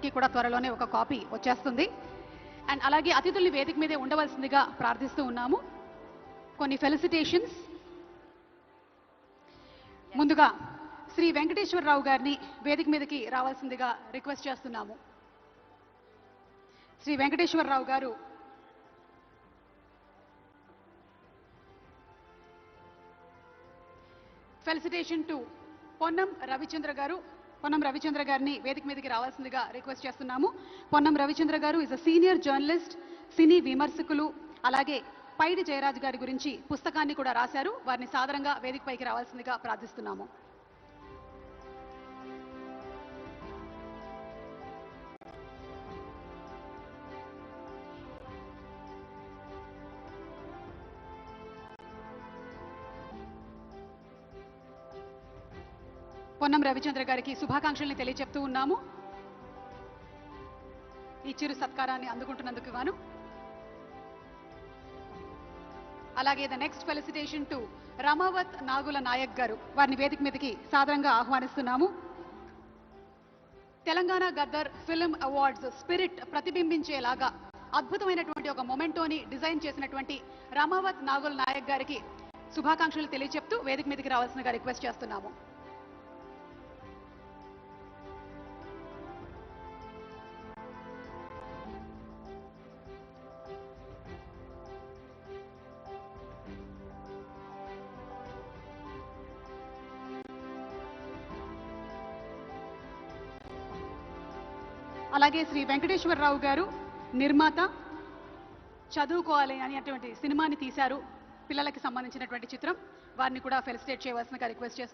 అందరికీ కూడా త్వరలోనే ఒక కాపీ వచ్చేస్తుంది. అండ్ అలాగే అతిథుల్ని వేదిక మీదే ఉండవలసిందిగా ప్రార్థిస్తూ ఉన్నాము. కొన్ని ఫెలిసిటేషన్స్. ముందుగా శ్రీ వెంకటేశ్వరరావు గారిని వేదిక మీదకి రావాల్సిందిగా రిక్వెస్ట్ చేస్తున్నాము. శ్రీ వెంకటేశ్వరరావు గారు ఫెలిసిటేషన్ టు పొన్నం రవిచంద్ర గారు. పొన్నం రవిచంద్ర గారిని వేదిక మీదకి రావాల్సిందిగా రిక్వెస్ట్ చేస్తున్నాము. పొన్నం రవిచంద్ర గారు ఇస్ అ సీనియర్ జర్నలిస్ట్, సినీ విమర్శకులు, అలాగే పైడి జయరాజ్ గారి గురించి పుస్తకాన్ని కూడా రాశారు. వారిని సాదరంగా వేదికపైకి రావాల్సిందిగా ప్రార్థిస్తున్నాము. పొన్నం రవిచంద్ర గారికి శుభాకాంక్షల్ని తెలియజెప్తూ ఉన్నాము. ఈ చిరు సత్కారాన్ని అందుకుంటున్నందుకు గాను. అలాగే the next felicitation to Ramavath Nagula Nayak garu. వారిని వేదిక మీదకి సాదరంగా ఆహ్వానిస్తున్నాము. Telangana Gaddar film awards spirit ప్రతిబింబించేలాగా అద్భుతమైనటువంటి ఒక మొమెంటోని డిజైన్ చేసినటువంటి రమావత్ నాగుల నాయక్ గారికి శుభాకాంక్షలు తెలియజెప్తూ వేదిక మీదకి రావాల్సిందిగా రిక్వెస్ట్ చేస్తున్నాము. అలాగే శ్రీ వెంకటేశ్వరరావు గారు నిర్మాత, చదువుకోవాలి అనేటువంటి సినిమాని తీశారు, పిల్లలకి సంబంధించినటువంటి చిత్రం. వారిని కూడా ఫెలిసిటేట్ చేయవలసిందిగా రిక్వెస్ట్ చేస్తున్నారు.